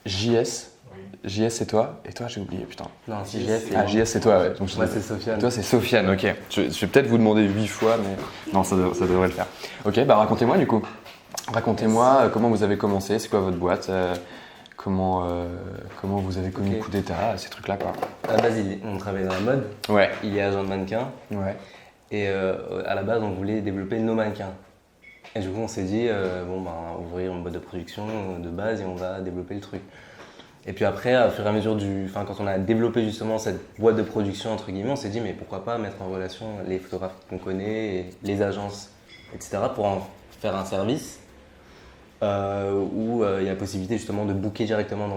JS. Oui. JS c'est toi. Et toi j'ai oublié, putain. Non, si JS, c'est Ah JS c'est toi, ouais. Donc, moi, c'est Sofiane. toi c'est Sofiane, ok. Je vais peut-être vous demander 8 fois, mais non, ça devrait le faire. Ok, bah racontez-moi du coup. Racontez-moi comment vous avez commencé, c'est quoi votre boîte, comment vous avez connu le coup d'état, ces trucs-là quoi. À la base, on travaillait dans la mode. Ouais. Il est agent de mannequin. Ouais. Et à la base, on voulait développer nos mannequins. Et du coup, on s'est dit, ouvrir une boîte de production de base et on va développer le truc. Et puis après, au fur et à mesure quand on a développé justement cette boîte de production, entre guillemets, on s'est dit, mais pourquoi pas mettre en relation les photographes qu'on connaît, et les agences, etc., pour en faire un service où il y a la possibilité justement de booker directement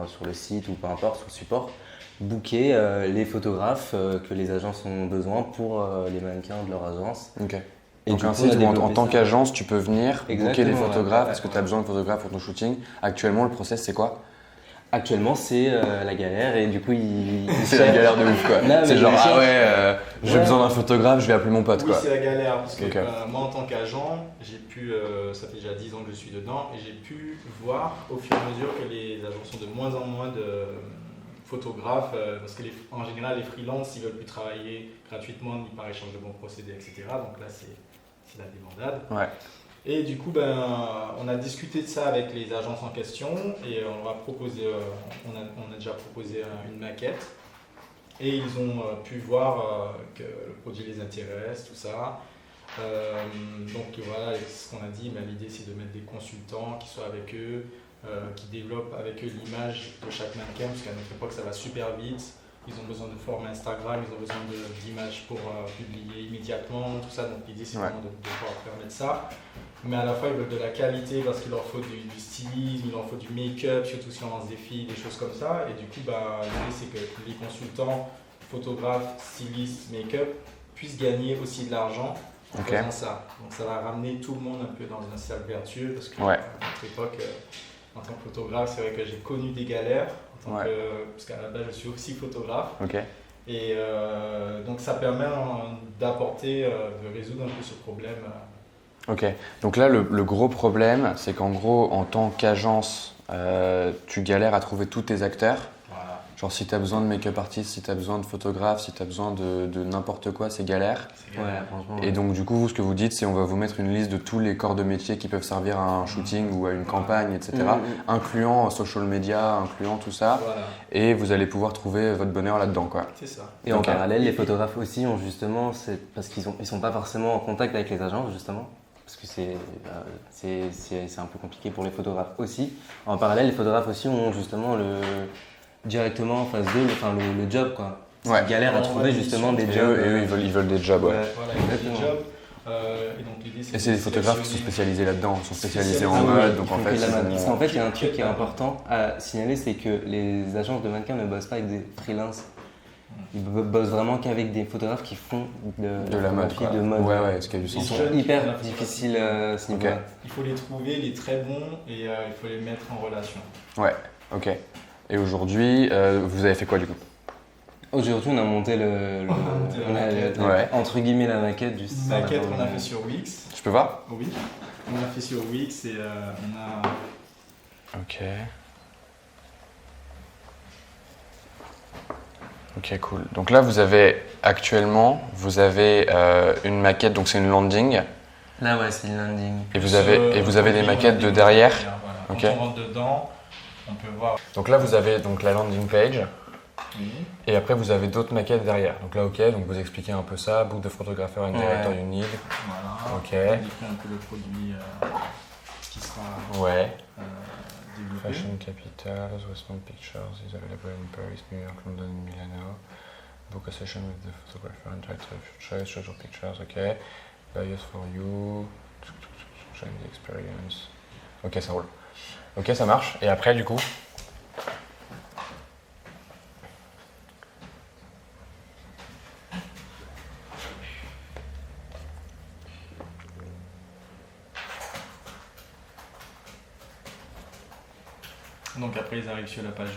sur le site ou peu importe, sur le support, booker les photographes que les agences ont besoin pour les mannequins de leur agence. Ok. Et donc du coup, ainsi, on a développé en tant ça. qu'agence, tu peux venir booker Exactement, des photographes ouais. parce que tu as besoin de photographes pour ton shooting. Actuellement, le process c'est quoi? Actuellement, c'est la galère et du coup, C'est la galère de ouf quoi. Non, mais C'est genre, ils ah cherchent. ouais, j'ai Ouais. besoin d'un photographe, je vais appeler mon pote Oui, quoi. c'est la galère parce que Ok. moi en tant qu'agent, j'ai pu, ça fait déjà 10 ans que je suis dedans et j'ai pu voir au fur et à mesure que les agences ont de moins en moins de photographes parce que en général les freelances ils veulent plus travailler gratuitement ni par échange de bons procédés etc. Donc là c'est la débandade. Ouais. Et du coup on a discuté de ça avec les agences en question et on va proposer, on a déjà proposé une maquette. Et ils ont pu voir que le produit les intéresse, tout ça. Donc voilà, ce qu'on a dit, l'idée c'est de mettre des consultants qui soient avec eux, qui développent avec eux l'image de chaque mannequin, parce qu'à notre époque ça va super vite. Ils ont besoin de formes Instagram, ils ont besoin d'images pour publier immédiatement, tout ça. Donc l'idée c'est vraiment de pouvoir permettre ça. Mais à la fois ils veulent de la qualité parce qu'il leur faut du stylisme, il leur faut du make-up, surtout si on lance des filles, des choses comme ça. Et du coup l'idée c'est que les consultants, photographes, stylistes, make-up puissent gagner aussi de l'argent en faisant ça. Donc ça va ramener tout le monde un peu dans un cercle vertueux parce qu'à notre époque, en tant que photographe, c'est vrai que j'ai connu des galères parce qu'à la base je suis aussi photographe. Ok. Et donc ça permet d'apporter, de résoudre un peu ce problème. Ok, donc là le gros problème c'est qu'en gros en tant qu'agence tu galères à trouver tous tes acteurs. Voilà. Genre si tu as besoin de make-up artist, si tu as besoin de photographe, si tu as besoin de n'importe quoi, c'est galère. Ouais, franchement. Et donc du coup vous, ce que vous dites c'est on va vous mettre une liste de tous les corps de métier qui peuvent servir à un shooting ou à une campagne, etc. Incluant social media, incluant tout ça. Voilà. Et vous allez pouvoir trouver votre bonheur là-dedans quoi. C'est ça. Et en parallèle, les photographes aussi ont justement, parce qu'ils sont pas forcément en contact avec les agences justement. Parce que c'est un peu compliqué pour les photographes aussi. En parallèle, les photographes aussi ont justement directement en face d'eux le job quoi. C'est une galère à trouver justement des jobs. Et eux ils veulent des jobs. Ouais. Voilà, exactement. Des jobs. Et donc l'idée Et c'est des photographes qui sont spécialisés là-dedans, sont spécialisés en Spécialisés, mode, donc en fait. Parce qu'en fait, il y a un truc qui est important à signaler, c'est que les agences de mannequins ne bossent pas avec des freelances. Ils bossent vraiment qu'avec des photographes qui font de la mode. quoi. De mode. Ouais, ce qui a du sens. Ils sont hyper difficiles à ce niveau-là. Il faut les trouver, les très bons, et il faut les mettre en relation. Ouais, ok. Et aujourd'hui, vous avez fait quoi du coup? Aujourd'hui, on a monté entre guillemets la maquette du site. La maquette qu'on a fait sur Wix. Je peux voir? Oui. On a fait sur Wix et on a. Ok. Ok, cool. Donc là, vous avez une maquette, donc c'est une landing. Là, ouais, c'est une landing. Et vous avez des maquettes de derrière. Voilà. Quand on rentre dedans, on peut voir. Donc là, vous avez donc la landing page. Oui. Et après, vous avez d'autres maquettes derrière. Donc là, ok, donc vous expliquez un peu ça, book de photographer and director you need. Voilà. Ok. On décrit un peu le produit qui sera Ouais. développé. Fashion Capitals, Westmount Pictures is available in Paris, New York, London, and Milano. Book a session with the photographer and director of your choice, schedule pictures, ok. Bios for you, join the experience. Ok, ça roule. Ok, ça marche. Et après, du coup? Donc après ils arrivent sur la page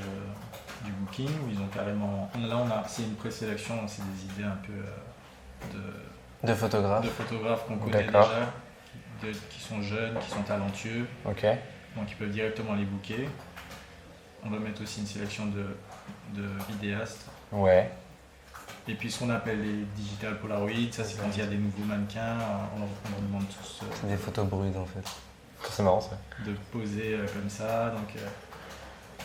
du booking où ils ont carrément. Là c'est une présélection, c'est des idées un peu de photographes qu'on connaît déjà, qui sont jeunes, qui sont talentueux. Ok. Donc ils peuvent directement les booker. on va mettre aussi une sélection de vidéastes. Ouais. Et puis ce qu'on appelle les digital Polaroid, ça c'est quand il y a des nouveaux mannequins, on leur demande tous C'est des photos brutes en fait. C'est marrant ça. de poser comme ça. Donc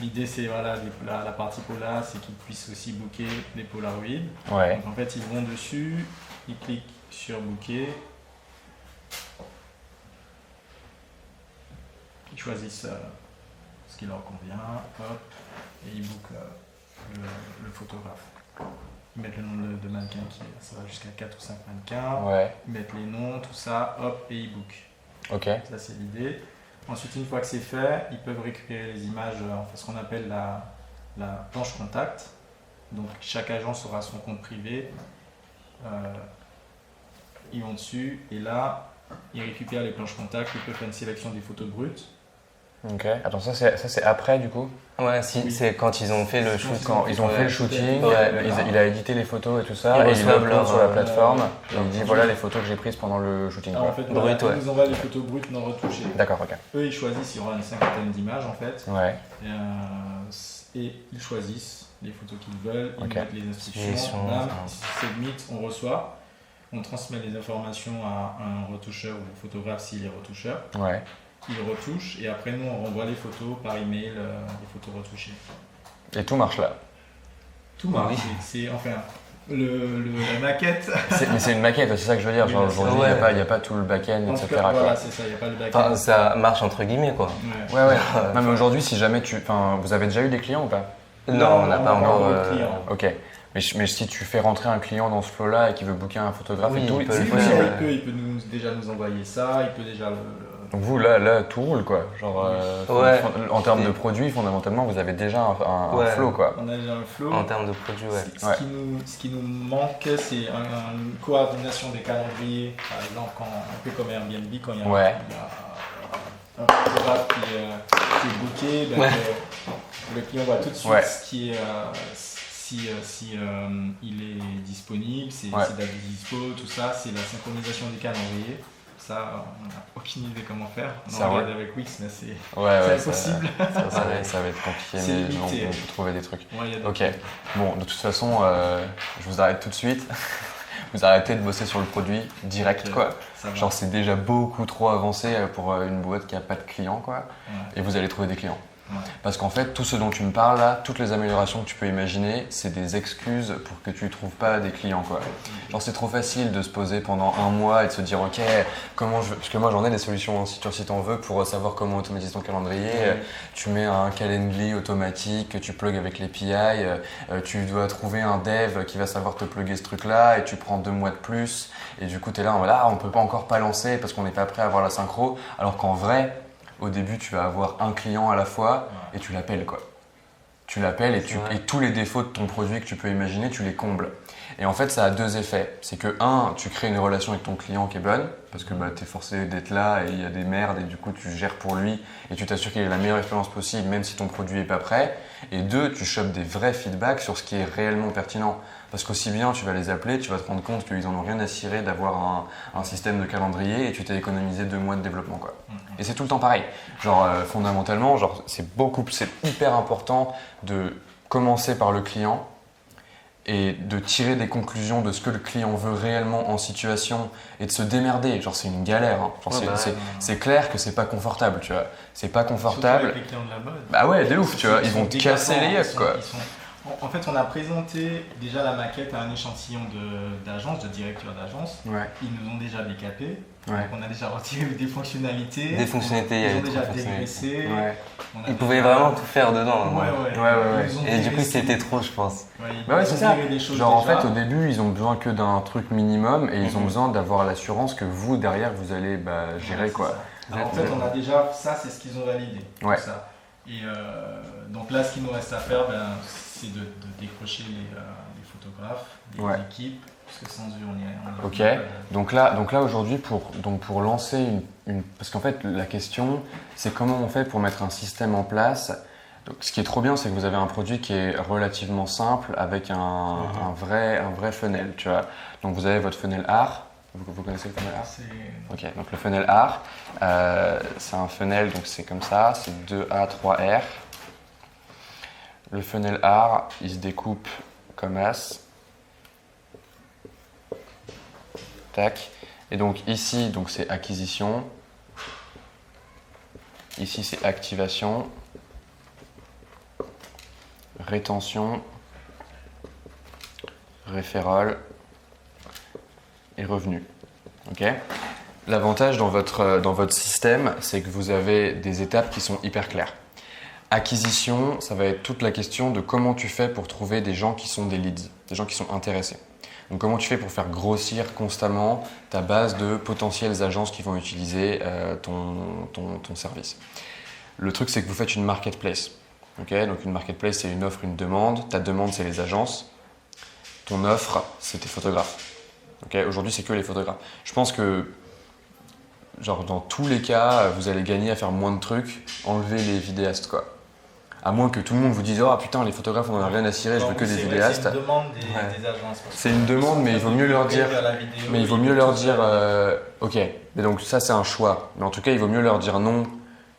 l'idée c'est voilà, la partie Pola, c'est qu'ils puissent aussi booker des Polaroid. Ouais. Donc en fait ils vont dessus, ils cliquent sur booker, ils choisissent ce qui leur convient, hop, et ils bookent le photographe. Ils mettent le nom de mannequin, ça va jusqu'à 4 ou 5 mannequins, Ouais. ils mettent les noms, tout ça, hop, et ils bookent. Ok. Ça c'est l'idée. Ensuite, une fois que c'est fait, ils peuvent récupérer les images, enfin, ce qu'on appelle la planche contact. Donc chaque agence aura son compte privé. Ils vont dessus et là, ils récupèrent les planches contact, ils peuvent faire une sélection des photos brutes. Ok. Attends, ça c'est après du coup. Ouais, si, Oui. c'est quand ils ont fait le shoot. Quand ils ont fait le shooting, Ouais. il a édité les photos et tout ça, Ils et il reçoivent upload leur, sur la plateforme. Et leur il dit projet. voilà les photos que j'ai prises pendant le shooting. Alors, en Quoi. fait, Brut, ouais. ils nous envoient les photos brutes non retouchées. D'accord, ok. Eux, ils choisissent, il y aura une cinquantaine d'images en fait. Ouais. Et ils choisissent les photos qu'ils veulent, ils Ok. mettent les instructions, Sélection, bam, enfin. submit, on reçoit. On transmet les informations à un retoucheur ou photographe s'il est retoucheur. Ouais. Il retouche et après nous on renvoie les photos par email, les photos retouchées. Et tout marche là. Tout marche. Oui. C'est enfin la maquette. Mais c'est une maquette, c'est ça que je veux dire. Oui, Genre bah, c'est- aujourd'hui, il ouais. n'y a pas tout le back-end, En etc. tout cas, quoi. voilà, c'est ça, il n'y a pas le back-end. Enfin, ça marche entre guillemets quoi. Ouais. Ouais, ouais. Non, mais aujourd'hui, si jamais vous avez déjà eu des clients ou pas? Non, on n'a pas encore. de client. Ok. Mais si tu fais rentrer un client dans ce flow-là et qu'il veut booker un photographe Oui, et tout, il peut c'est le Oui, faire. possible. il peut déjà nous envoyer ça, il peut déjà le Donc vous, là, tout roule quoi. Genre, Ouais. en termes de produits, fondamentalement, vous avez déjà un Ouais. flow quoi. on a déjà un flow. En termes de produits, ouais. Ouais. Ce qui nous manque, c'est une coordination des calendriers. Par exemple, un peu comme Airbnb, quand il y a, Ouais. il y a un photographe qui est booké, ben, Ouais. le client voit tout de suite Ouais. ce qui est, si il est disponible, c'est Ouais. date de dispo, tout ça, c'est la synchronisation des calendriers. Ça, on n'a aucune idée comment faire. On Ça en regarde roule. avec Wix, mais c'est Ouais, c'est impossible. Ça va être compliqué, C'est mais limité. on peut trouver des trucs. Ouais, il y a des Ok. Bon, de toute façon, je vous arrête tout de suite. Vous arrêtez de bosser sur le produit direct Ok. quoi. ça va. Genre c'est déjà beaucoup trop avancé pour une boîte qui a pas de clients quoi. Ouais. Et vous allez trouver des clients. Ouais. Parce qu'en fait, tout ce dont tu me parles là, toutes les améliorations que tu peux imaginer, c'est des excuses pour que tu trouves pas des clients quoi. Genre c'est trop facile de se poser pendant un mois et de se dire ok, comment je veux... Parce que moi j'en ai des solutions si t'en veux pour savoir comment automatiser ton calendrier. Ouais. Tu mets un Calendly automatique que tu plugues avec l'API, tu dois trouver un dev qui va savoir te plugger ce truc là et tu prends 2 mois de plus et du coup tu es là, on peut pas encore pas lancer parce qu'on n'est pas prêt à avoir la synchro, alors qu'en vrai, au début tu vas avoir un client à la fois et tu l'appelles quoi. Tu l'appelles et tous les défauts de ton produit que tu peux imaginer, tu les combles. Et en fait, ça a 2 effets. C'est que, tu crées une relation avec ton client qui est bonne, parce que tu es forcé d'être là et il y a des merdes, et du coup, tu gères pour lui et tu t'assures qu'il ait la meilleure expérience possible, même si ton produit n'est pas prêt. Et 2, tu chopes des vrais feedbacks sur ce qui est réellement pertinent. Parce qu'aussi bien, tu vas les appeler, tu vas te rendre compte qu'ils en ont rien à cirer d'avoir un système de calendrier et tu t'es économisé 2 mois de développement, quoi. Et c'est tout le temps pareil. Genre, fondamentalement, c'est hyper important de commencer par le client et de tirer des conclusions de ce que le client veut réellement en situation et de se démerder. Genre, c'est une galère. Hein. Genre, c'est clair que c'est pas confortable, tu vois. C'est pas Surtout confortable. avec les clients de la mode. Bah ouais, de ouf, tu vois. Ils sont vont te casser les yeux, quoi. En fait, on a présenté déjà la maquette à un échantillon d'agences, de directeurs d'agences. Ouais. Ils nous ont déjà décapé. Ouais. Donc on a déjà retiré des fonctionnalités. Des fonctionnalités, il y Ils avait ont déjà trop de fonctionnalités. dégraissé. Ouais. On a Ils déjà- pouvaient vraiment tout faire dedans. Ouais, hein. ouais. Ouais. Ils nous ont Et du coup, dégraissé. c'était trop, je pense. Ouais, ils Bah ouais, ont c'est ça. viré des choses Genre en déjà. fait au début ils ont besoin que d'un truc minimum et ils ont Mhm. besoin d'avoir l'assurance que vous derrière vous allez gérer Ouais, quoi. c'est ça. Alors, en fait, on a déjà ça, c'est ce qu'ils ont validé. tout Ouais. ça. Et donc là, ce qu'il nous reste à faire, c'est de décrocher les photographes, les Ouais. équipes, parce que sans eux, on y est. Ok. Donc là aujourd'hui pour lancer parce qu'en fait la question c'est comment on fait pour mettre un système en place. Donc, ce qui est trop bien c'est que vous avez un produit qui est relativement simple avec un vrai funnel, tu vois. Donc vous avez votre funnel art. Vous connaissez le funnel art? Ok, donc le funnel art, c'est un funnel, donc c'est comme ça, c'est 2A, 3R. Le funnel art, il se découpe comme as. Tac. Et donc ici, donc c'est acquisition. Ici, c'est activation. Rétention. Référol. Et revenu. Ok ? L'avantage dans votre système, c'est que vous avez des étapes qui sont hyper claires. Acquisition, ça va être toute la question de comment tu fais pour trouver des gens qui sont des leads, des gens qui sont intéressés. Donc comment tu fais pour faire grossir constamment ta base de potentielles agences qui vont utiliser ton service. Le truc, c'est que vous faites une marketplace. Okay, donc une marketplace, c'est une offre, une demande. Ta demande, c'est les agences. Ton offre, c'est tes photographes. Okay, aujourd'hui, c'est que les photographes. Je pense que genre, dans tous les cas, vous allez gagner à faire moins de trucs, enlever les vidéastes, quoi. À moins que tout le monde vous dise « Oh putain, les photographes, on en a rien à cirer, je veux que des vidéastes. » C'est une demande des agences. C'est une demande, mais il vaut mieux leur dire… Mais il vaut mieux leur dire Ok, mais donc ça, c'est un choix. Mais en tout cas, il vaut mieux leur dire non.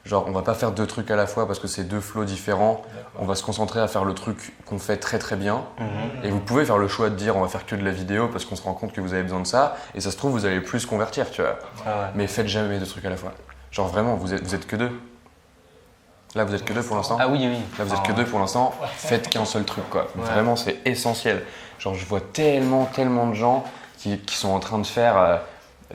Genre, on va pas faire deux trucs à la fois parce que c'est deux flows différents. On va se concentrer à faire le truc qu'on fait très très bien. Et vous pouvez faire le choix de dire on va faire que de la vidéo parce qu'on se rend compte que vous avez besoin de ça. Et ça se trouve, vous allez plus convertir, tu vois. Mais faites jamais deux trucs à la fois. Genre vraiment, vous êtes que deux. Là, vous êtes que deux pour l'instant. Ah oui, oui. Là, vous êtes que deux pour l'instant. Faites qu'un seul truc, quoi. Vraiment, c'est essentiel. Genre, je vois tellement de gens qui sont en train de faire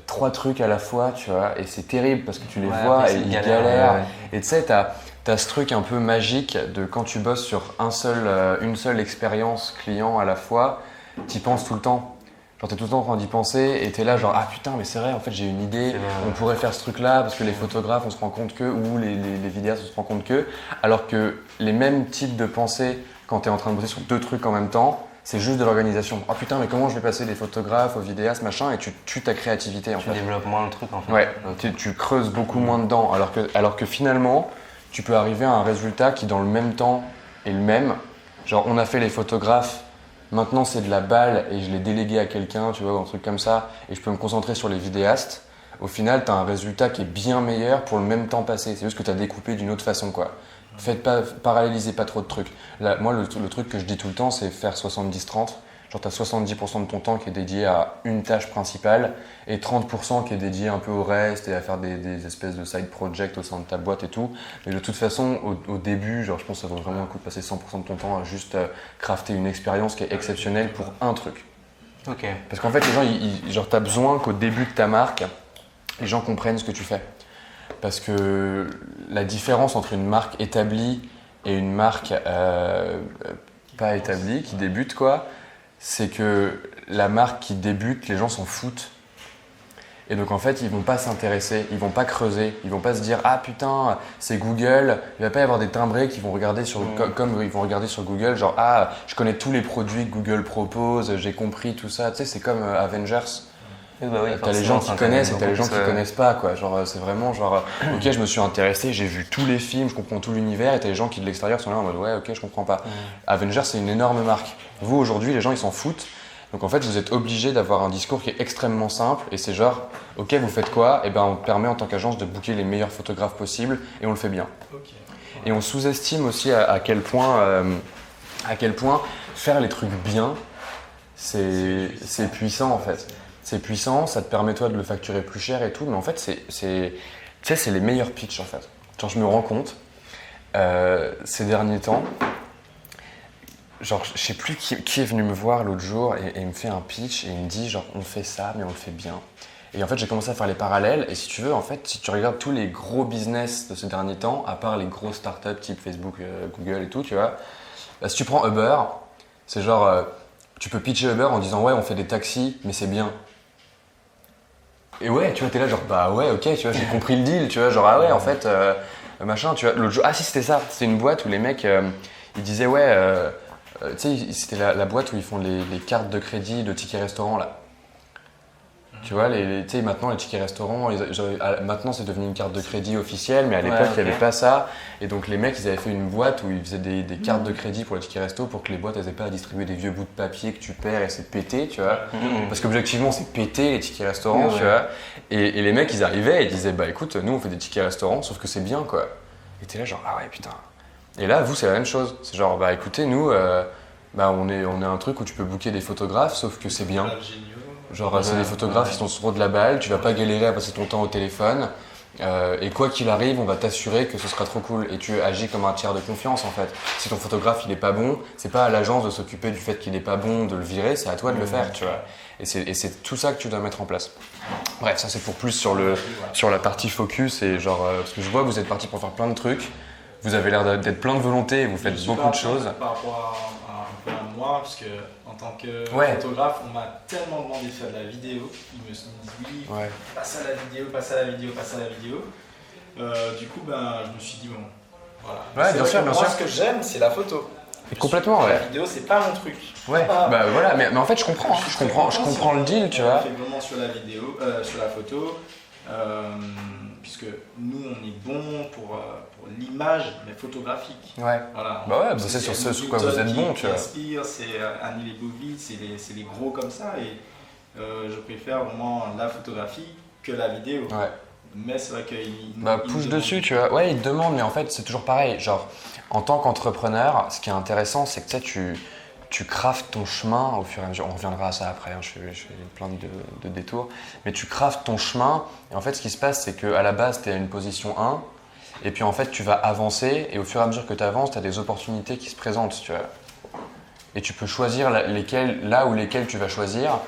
3 trucs à la fois, tu vois. Et c'est terrible parce que tu les vois et ils galèrent. Et tu sais, t'as ce truc un peu magique de quand tu bosses sur une seule expérience client à la fois, t'y penses tout le temps. Genre t'es tout le temps en train d'y penser et t'es là genre ah putain mais c'est vrai en fait j'ai une idée, on pourrait faire ce truc là parce que les photographes on se rend compte que ou les vidéastes on se rend compte que, alors que les mêmes types de pensées quand t'es en train de bosser sur 2 trucs en même temps, c'est juste de l'organisation. Oh putain mais comment je vais passer des photographes aux vidéastes machin, et tu tues ta créativité en fait. Tu développes moins le truc en fait. Ouais, tu creuses beaucoup moins dedans alors que finalement tu peux arriver à un résultat qui dans le même temps est le même. Genre on a fait les photographes. Maintenant, c'est de la balle et je l'ai délégué à quelqu'un, tu vois, ou un truc comme ça, et je peux me concentrer sur les vidéastes. Au final, tu as un résultat qui est bien meilleur pour le même temps passé. C'est juste que tu as découpé d'une autre façon, quoi. Parallélisez pas trop de trucs. Là, moi, le truc que je dis tout le temps, c'est faire 70-30. Genre, tu as 70% de ton temps qui est dédié à une tâche principale et 30% qui est dédié un peu au reste et à faire des espèces de side projects au sein de ta boîte et tout. Mais de toute façon, au début, genre, je pense que ça vaut vraiment le coup de passer 100% de ton temps à juste crafter une expérience qui est exceptionnelle pour un truc. Ok. Parce qu'en fait, les gens, tu as besoin qu'au début de ta marque, les gens comprennent ce que tu fais. Parce que la différence entre une marque établie et une marque pas établie, qui débute, quoi, c'est que la marque qui débute, les gens s'en foutent. Et donc en fait, ils vont pas s'intéresser, ils vont pas creuser, ils vont pas se dire ah putain, c'est Google, il va pas y avoir des timbrés qui vont regarder sur comme ils vont regarder sur Google genre ah, je connais tous les produits que Google propose, j'ai compris tout ça, tu sais c'est comme Avengers. Bah oui, t'as les gens qui connaissent et t'as les gens qui connaissent pas quoi. Genre c'est vraiment genre ok je me suis intéressé, j'ai vu tous les films, je comprends tout l'univers, et t'as les gens qui de l'extérieur sont là en mode ouais ok je comprends pas. Avengers c'est une énorme marque. Vous aujourd'hui les gens ils s'en foutent. Donc en fait vous êtes obligé d'avoir un discours qui est extrêmement simple et c'est genre ok vous faites quoi, et ben on permet en tant qu'agence de booker les meilleurs photographes possibles et on le fait bien. Et on sous-estime aussi à quel point faire les trucs bien c'est puissant en fait. C'est puissant, ça te permet toi de le facturer plus cher et tout, mais en fait c'est les meilleurs pitchs en fait. Genre je me rends compte ces derniers temps, genre je sais plus qui est venu me voir l'autre jour et il me fait un pitch et il me dit genre on fait ça mais on le fait bien. Et en fait j'ai commencé à faire les parallèles et si tu veux en fait si tu regardes tous les gros business de ces derniers temps, à part les grosses startups type Facebook, Google et tout, tu vois, si tu prends Uber, c'est genre tu peux pitcher Uber en disant ouais on fait des taxis mais c'est bien. Et ouais, tu vois, t'es là genre bah ouais, ok, tu vois, j'ai compris le deal, tu vois, genre ah ouais, en fait, machin, tu vois, l'autre jour, ah si c'était ça, c'était une boîte où les mecs, ils disaient ouais, tu sais, c'était la boîte où ils font les cartes de crédit de tickets restaurants là. Tu vois, tu sais, maintenant les tickets restaurants, maintenant c'est devenu une carte de crédit officielle, mais à l'époque il n'y avait pas ça. Et donc les mecs, ils avaient fait une boîte où ils faisaient des cartes de crédit pour les tickets resto pour que les boîtes, elles n'aient pas à distribuer des vieux bouts de papier que tu perds et c'est pété, tu vois. Parce qu'objectivement, c'est pété les tickets restaurants, tu vois. Et les mecs, ils arrivaient et ils disaient, bah écoute, nous on fait des tickets restaurants, sauf que c'est bien, quoi. Et t'es là genre, ah ouais, putain. Et là, vous, c'est la même chose. C'est genre, bah écoutez, nous, on est un truc où tu peux booker des photographes, sauf que c'est bien. Genre, c'est des photographes qui sont sur de la balle, tu vas pas galérer à passer ton temps au téléphone. Et quoi qu'il arrive, on va t'assurer que ce sera trop cool. Et tu agis comme un tiers de confiance en fait. Si ton photographe il est pas bon, c'est pas à l'agence de s'occuper du fait qu'il est pas bon, de le virer, c'est à toi de le faire, tu vois. Et c'est tout ça que tu dois mettre en place. Bref, ça c'est pour plus sur la partie focus et genre parce que je vois que vous êtes parti pour faire plein de trucs. Vous avez l'air d'être plein de volonté et vous faites beaucoup de choses. Par rapport un peu à moi, parce que en tant que Ouais. photographe, on m'a tellement demandé de faire de la vidéo. Ils me disent oui, Ouais. passe à la vidéo, passe à la vidéo, passe à la vidéo. Du coup, je me suis dit bon, voilà. Ouais, C'est bien vrai sûr, que bien moi, sûr. ce que j'aime, c'est la photo. Complètement, La ouais. vidéo, c'est pas mon truc. Ouais, Ah. bah voilà, mais en fait je comprends, je comprends le deal, tu vois. On fait vraiment sur la vidéo, sur la photo, puisque nous on est bon pour l'image, mais photographique. Ouais. Voilà. Bah ouais, c'est sur ce sur quoi vous êtes bon, tu vois. Inspire, c'est Annie Leibovitz, c'est les gros comme ça, et je préfère vraiment la photographie que la vidéo. Ouais. Mais c'est vrai qu'il Pousse dessus, tu vois. Ouais, ils te demandent, mais en fait, c'est toujours pareil. Genre, en tant qu'entrepreneur, ce qui est intéressant, c'est que tu craftes ton chemin au fur et à mesure. On reviendra à ça après, hein, je fais plein de détours. Mais tu craftes ton chemin, et en fait, ce qui se passe, c'est qu'à la base, tu es à une position 1, et puis en fait, tu vas avancer, et au fur et à mesure que tu avances, tu as des opportunités qui se présentent, tu vois. Et tu peux choisir là où lesquelles tu vas choisir.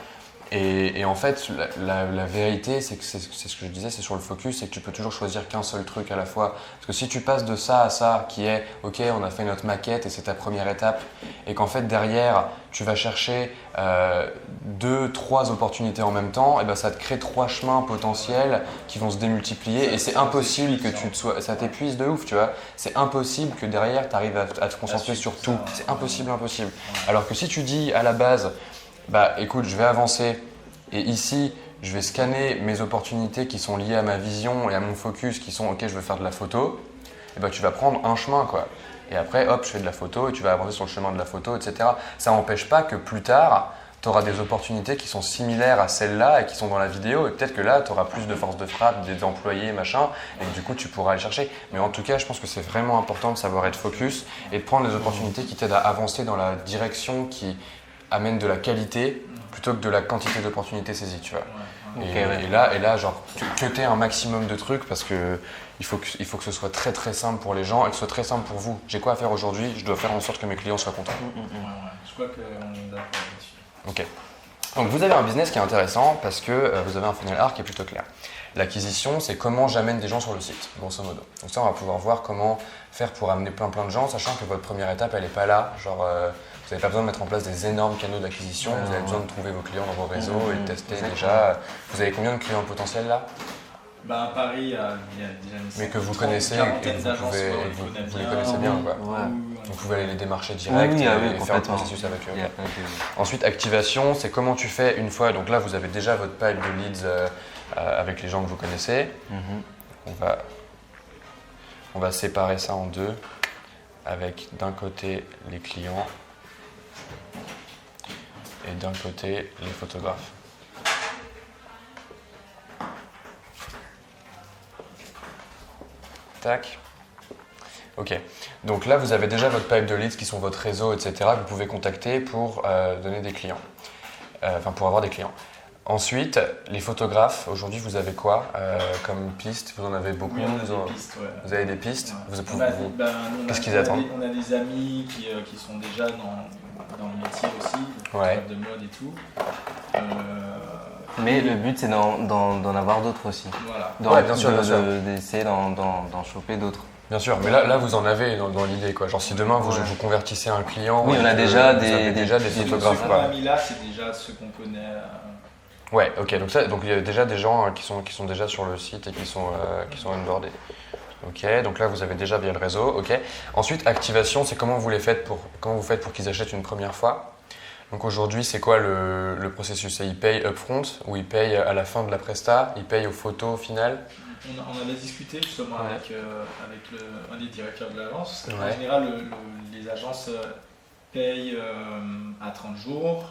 Et en fait, la vérité, c'est que c'est ce que je disais, c'est sur le focus, c'est que tu peux toujours choisir qu'un seul truc à la fois. Parce que si tu passes de ça à ça, qui est « ok, on a fait notre maquette et c'est ta première étape », et qu'en fait derrière, tu vas chercher 2, 3 opportunités en même temps, et ben ça te crée 3 chemins potentiels qui vont se démultiplier et c'est impossible que ça t'épuise de ouf, tu vois. C'est impossible que derrière, tu arrives à te concentrer sur tout. C'est impossible. Alors que si tu dis à la base, bah écoute, je vais avancer et ici, je vais scanner mes opportunités qui sont liées à ma vision et à mon focus qui sont ok, je veux faire de la photo, et bah tu vas prendre un chemin quoi. Et après, hop, je fais de la photo et tu vas avancer sur le chemin de la photo, etc. Ça n'empêche pas que plus tard, tu auras des opportunités qui sont similaires à celles-là et qui sont dans la vidéo et peut-être que là, tu auras plus de force de frappe, des employés, machin, et que du coup, tu pourras aller chercher. Mais en tout cas, je pense que c'est vraiment important de savoir être focus et de prendre les opportunités qui t'aident à avancer dans la direction qui amène de la qualité plutôt que de la quantité d'opportunités saisies, tu vois. Et là, genre, cutter un maximum de trucs parce que il faut que ce soit très très simple pour les gens et que ce soit très simple pour vous. J'ai quoi à faire aujourd'hui? Je dois faire en sorte que mes clients soient contents. Je crois qu'on est d'accord là-dessus. Ok. Donc vous avez un business qui est intéressant parce que vous avez un funnel art qui est plutôt clair. L'acquisition, c'est comment j'amène des gens sur le site, grosso modo. Donc ça, on va pouvoir voir comment faire pour amener plein de gens, sachant que votre première étape, elle n'est pas là. Genre, vous n'avez pas besoin de mettre en place des énormes canaux d'acquisition, vous avez besoin de trouver vos clients dans vos réseaux et de tester déjà. Vous avez combien de clients potentiels là? À Paris, il y a déjà une mais que vous connaissez et que vous les connaissez bien. Quoi. Ouais. Vous pouvez aller les démarcher direct et faire le processus avec eux. Yeah. Ensuite, activation, c'est comment tu fais une fois. Donc là, vous avez déjà votre pipe de leads avec les gens que vous connaissez. On va séparer ça en deux avec d'un côté les clients et d'un côté les photographes. Tac. Ok. Donc là, vous avez déjà votre pipe de leads qui sont votre réseau, etc. que vous pouvez contacter pour donner des clients. Pour avoir des clients. Ensuite, les photographes. Aujourd'hui, vous avez quoi comme piste? Vous en avez beaucoup? Oui, on a des pistes, ouais. Vous avez des pistes? Ouais. Qu'est-ce qu'ils attendent? On a des amis qui sont déjà dans le métier aussi, de mode et tout. Mais le but, c'est d'en avoir d'autres aussi. Voilà. Bien sûr. D'essayer d'en choper d'autres. Bien sûr, mais là vous en avez dans l'idée quoi. Genre si demain vous convertissez un client, oui, on a déjà des photographes. Ceux qu'on a mis là, c'est déjà ceux qu'on connaît. Ouais, ok. Donc il y a déjà des gens qui sont déjà sur le site et qui sont onboardés. Ok, donc là vous avez déjà via le réseau. Ok. Ensuite activation, c'est comment vous faites pour qu'ils achètent une première fois. Donc aujourd'hui, c'est quoi le processus? Ils payent upfront ou ils payent à la fin de la presta? Ils payent aux photos finales? On avait discuté justement avec un des directeurs de l'agence. Ouais. En général, les agences payent à 30 jours.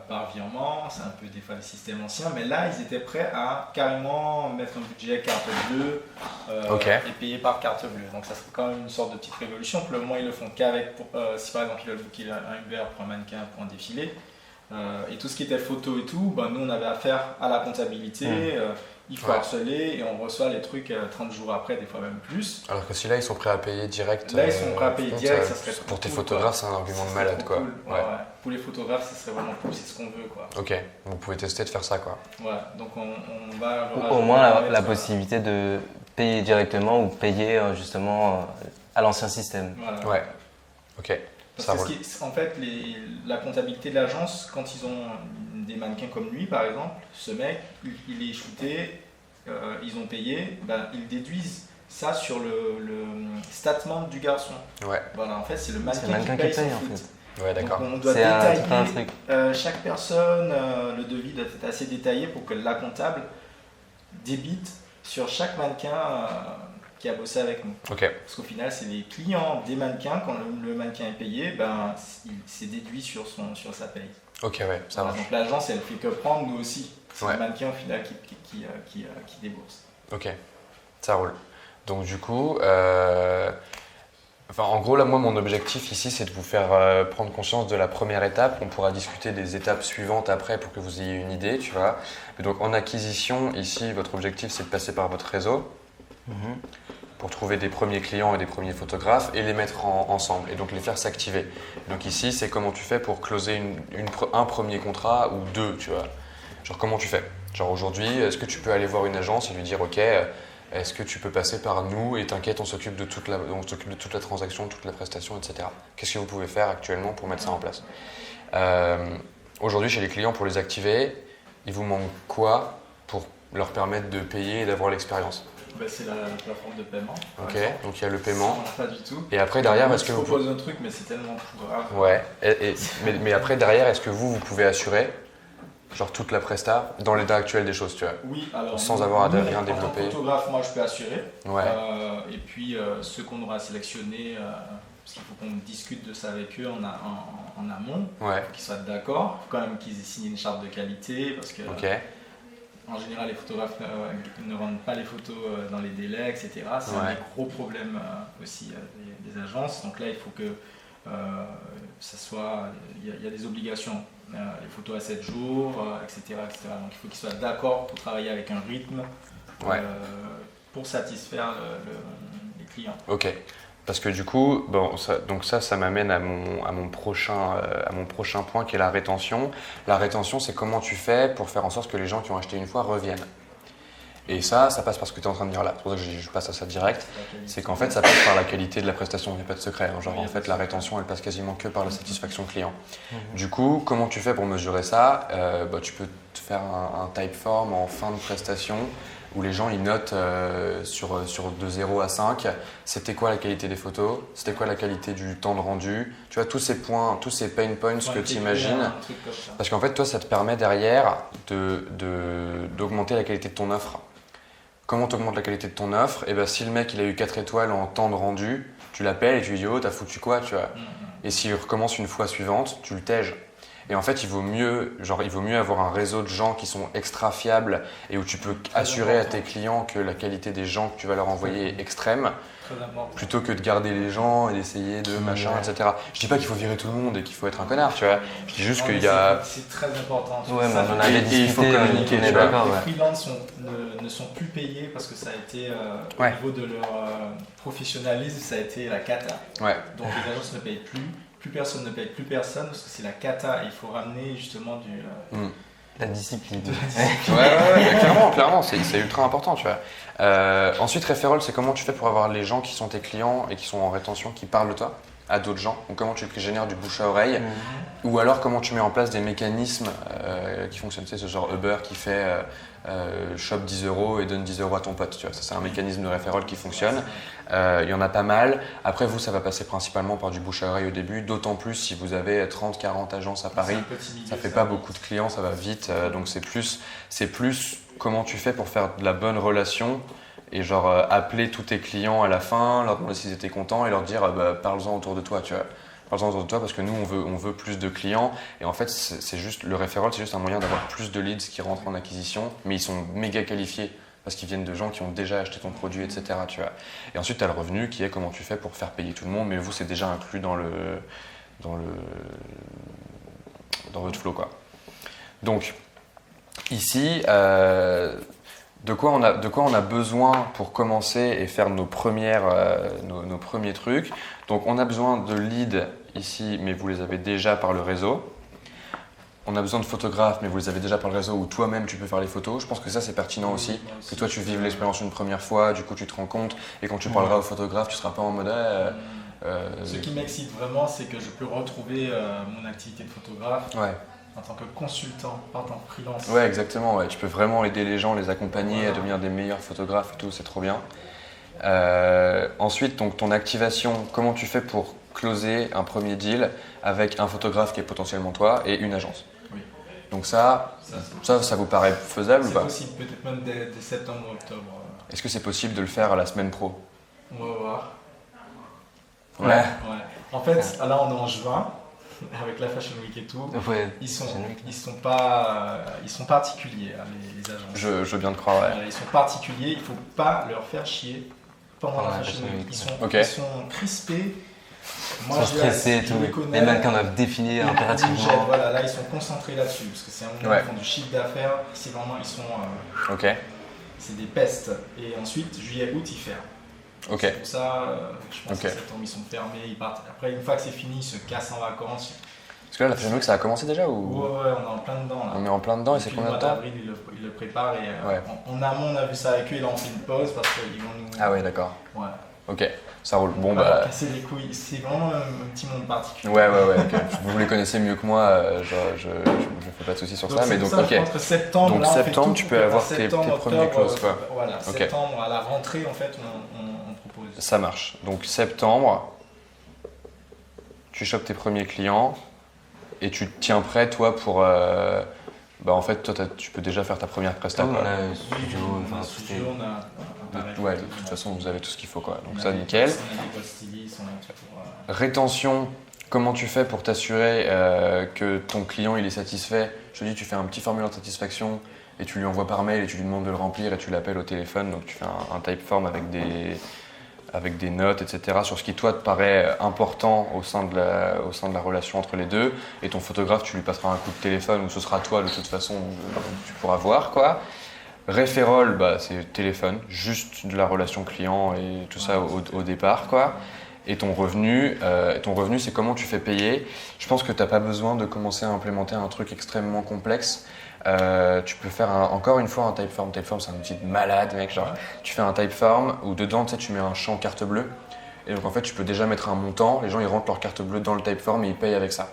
par virement, c'est un peu des fois les systèmes anciens, mais là ils étaient prêts à carrément mettre un budget carte bleue et payer par carte bleue. Donc ça serait quand même une sorte de petite révolution. Pour le moment ils le font qu'avec, si par exemple ils veulent booker un Uber pour un mannequin pour un défilé, et tout ce qui était photo et tout, nous on avait affaire à la comptabilité, il faut harceler et on reçoit les trucs 30 jours après, des fois même plus. Alors que si là ils sont prêts à payer direct. Là ils sont prêts à payer direct, ça serait pour tes cool, photographes, c'est un argument de malade quoi. Cool. Ouais. Pour les photographes, ça serait vraiment cool, c'est ce qu'on veut quoi. Ok, vous pouvez tester de faire ça quoi. Ouais, donc on va. Au moins la possibilité de payer directement ou payer justement à l'ancien système. Voilà. Ouais, ok. Parce que en fait, la comptabilité de l'agence, quand ils ont des mannequins comme lui, par exemple, ce mec, il est shooté, ils ont payé, ils déduisent ça sur le statement du garçon. Ouais. Voilà, en fait, c'est le mannequin qui paye son en fait. Ouais, d'accord. Donc on doit détailler chaque personne, le devis doit être assez détaillé pour que la comptable débite sur chaque mannequin qui a bossé avec nous. Okay. Parce qu'au final, c'est les clients des mannequins, quand le mannequin est payé, c'est déduit sur sa paye. Ok, ouais, ça marche. Donc l'agence, elle fait que prendre, nous aussi. C'est le mannequin au final qui débourse. Ok, ça roule. Donc du coup, en gros, là, moi, mon objectif ici, c'est de vous faire prendre conscience de la première étape. On pourra discuter des étapes suivantes après pour que vous ayez une idée, tu vois. Mais donc en acquisition, ici, votre objectif, c'est de passer par votre réseau. Pour trouver des premiers clients et des premiers photographes et les mettre ensemble et donc les faire s'activer. Donc ici, c'est comment tu fais pour closer un premier contrat ou deux, tu vois. Genre comment tu fais? Genre aujourd'hui, est-ce que tu peux aller voir une agence et lui dire ok, est-ce que tu peux passer par nous et t'inquiète, on s'occupe de toute la transaction, toute la prestation, etc. Qu'est-ce que vous pouvez faire actuellement pour mettre ça en place? Aujourd'hui, chez les clients, pour les activer, il vous manque quoi pour leur permettre de payer et d'avoir l'expérience? C'est la plateforme de paiement. Ok, donc il y a le paiement. Pas du tout. Et après derrière, est-ce que vous propose un truc, mais c'est tellement grave. Ouais. Mais après derrière, est-ce que vous pouvez assurer genre toute la presta dans l'état actuel des choses, tu vois? Oui, alors sans avoir à rien développer. En tant que photographe, moi je peux assurer. Ouais. Et puis ceux qu'on aura sélectionnés, parce qu'il faut qu'on discute de ça avec eux en amont, ouais. Qu'ils soient d'accord. Il faut quand même qu'ils aient signé une charte de qualité, parce que. Ok. En général, les photographes ne rendent pas les photos dans les délais, etc. C'est un des gros problèmes aussi des agences. Donc là, il faut que ça soit. Il y a des obligations. Les photos à 7 jours, etc., etc. Donc il faut qu'ils soient d'accord pour travailler avec un rythme pour satisfaire les clients. Ok. Parce que du coup, ça m'amène à mon prochain point qui est la rétention. La rétention, c'est comment tu fais pour faire en sorte que les gens qui ont acheté une fois reviennent. Et ça passe par ce que tu es en train de dire là. C'est pour ça que je passe à ça direct. C'est qu'en fait, ça passe par la qualité de la prestation. Il n'y a pas de secret. Genre, en fait, la rétention, elle passe quasiment que par la satisfaction client. Du coup, comment tu fais pour mesurer ça? Tu peux te faire un typeform en fin de prestation où les gens ils notent sur de 0 à 5, c'était quoi la qualité des photos, c'était quoi la qualité du temps de rendu, tu vois, tous ces points, tous ces pain points que tu imagines, parce qu'en fait toi ça te permet derrière d'augmenter la qualité de ton offre. Comment tu augmentes la qualité de ton offre? Et si le mec il a eu 4 étoiles en temps de rendu, tu l'appelles et tu lui dis oh t'as foutu quoi, tu vois. Et s'il recommence une fois suivante, tu le tèges. Et en fait, il vaut mieux avoir un réseau de gens qui sont extra fiables et où tu peux assurer à tes clients que la qualité des gens que tu vas leur envoyer est extrême, plutôt que de garder les gens et d'essayer de machin, etc. Je dis pas qu'il faut virer tout le monde et qu'il faut être un connard, tu vois. Je dis juste qu'il y a... C'est très important. Ouais, mais on avait discuté, il faut communiquer, tu vois. Les freelances ne sont plus payés parce que ça a été, au niveau de leur professionnalisme, ça a été la cata. Ouais. Donc les agences ne payent plus. Plus personne ne paye plus personne parce que c'est la cata. Il faut ramener justement la discipline. Ouais, clairement, c'est ultra important, tu vois. Ensuite, referral, c'est comment tu fais pour avoir les gens qui sont tes clients et qui sont en rétention, qui parlent de toi à d'autres gens. Donc comment tu génères du bouche à oreille, ou alors comment tu mets en place des mécanismes qui fonctionnent. Tu sais, ce genre Uber qui fait shop 10 € et donne 10 € à ton pote. Tu vois, ça c'est un mécanisme de referral qui fonctionne. Il y en a pas mal. Après vous, ça va passer principalement par du bouche à oreille au début, d'autant plus si vous avez 30-40 agences à Paris. Ça fait pas beaucoup de clients, ça va vite. Donc c'est plus comment tu fais pour faire de la bonne relation. Et genre appeler tous tes clients à la fin, leur demander s'ils étaient contents et leur dire parle-en autour de toi, tu vois. parle-en autour de toi parce que nous, on veut plus de clients. Et en fait, c'est juste, le referral, c'est juste un moyen d'avoir plus de leads qui rentrent en acquisition, mais ils sont méga qualifiés parce qu'ils viennent de gens qui ont déjà acheté ton produit, etc. Tu vois. Et ensuite, tu as le revenu qui est comment tu fais pour faire payer tout le monde, mais vous, c'est déjà inclus dans votre flow, quoi. Donc, ici, de quoi on a besoin pour commencer et faire nos premiers trucs. Donc, on a besoin de leads ici, mais vous les avez déjà par le réseau. On a besoin de photographes, mais vous les avez déjà par le réseau, ou toi-même tu peux faire les photos. Je pense que ça c'est pertinent aussi, que toi tu vives l'expérience une première fois, du coup tu te rends compte, et quand tu parleras au photographe, tu seras pas en mode Ce qui m'excite vraiment, c'est que je peux retrouver mon activité de photographe ouais. en tant que consultant, en tant que freelance. Ouais, exactement. Ouais. Tu peux vraiment aider les gens, les accompagner à devenir des meilleurs photographes et tout, c'est trop bien. Ensuite, donc, ton activation, comment tu fais pour closer un premier deal avec un photographe qui est potentiellement toi et une agence? Oui. Donc ça vous paraît faisable ou pas? C'est possible, peut-être même dès septembre ou octobre. Est-ce que c'est possible de le faire à la semaine pro? On va voir. Ouais. En fait, là on est en juin, avec la Fashion Week et tout. Ouais. Ils sont particuliers, hein, les agences. Je veux bien te croire, ouais. Ils sont particuliers, il ne faut pas leur faire chier pendant la Fashion Week. Ils sont crispés. Ils sont stressés et tout. Les mannequins doivent défiler impérativement. Voilà, là ils sont concentrés là-dessus parce que c'est un moment où ils font du chiffre d'affaires. C'est vraiment, ils sont. C'est des pestes. Et ensuite, juillet, août, ils ferment. Ok. C'est pour ça, je pense que septembre ils sont fermés, ils partent. Après, une fois que c'est fini, ils se cassent en vacances. Parce que là, la Fashion Week, ça a commencé déjà ou... Ouais, on est en plein dedans là. On est en plein dedans et c'est combien de temps? Avril, ils le préparent et en amont, on a vu ça avec eux et là on fait une pause parce qu'ils vont nous. Ah ouais, d'accord. Ouais. Ok, ça roule. Bon, casser les couilles, c'est vraiment un petit monde particulier. Ouais, ok. Vous les connaissez mieux que moi, je fais pas de soucis sur ça, mais donc, ok. Entre septembre, donc, là, septembre, tu peux avoir tes premiers closes, quoi. Voilà, septembre, à la rentrée, en fait, on propose. Ça marche. Donc, septembre, tu chopes tes premiers clients et tu te tiens prêt, toi, pour. En fait, toi, tu peux déjà faire ta première prestation. On a un studio, on a un studio, on a. Ouais, de toute façon, vous avez tout ce qu'il faut, quoi. Donc, ça, nickel. On a des postes stylistes, on a tout pour. Rétention, comment tu fais pour t'assurer que ton client il est satisfait? Je te dis, tu fais un petit formulaire de satisfaction et tu lui envoies par mail et tu lui demandes de le remplir et tu l'appelles au téléphone. Donc tu fais un typeform avec des notes, etc. sur ce qui toi te paraît important au sein de la relation entre les deux. Et ton photographe, tu lui passeras un coup de téléphone ou ce sera toi de toute façon, tu pourras voir, quoi. Referral, c'est téléphone, juste de la relation client et tout ça au départ, quoi. Et ton revenu, c'est comment tu fais payer. Je pense que tu n'as pas besoin de commencer à implémenter un truc extrêmement complexe. Tu peux faire encore une fois un typeform. Typeform, c'est un outil de malade, mec. Genre, tu fais un typeform où dedans, tu mets un champ carte bleue. Et donc, en fait, tu peux déjà mettre un montant. Les gens, ils rentrent leur carte bleue dans le typeform et ils payent avec ça.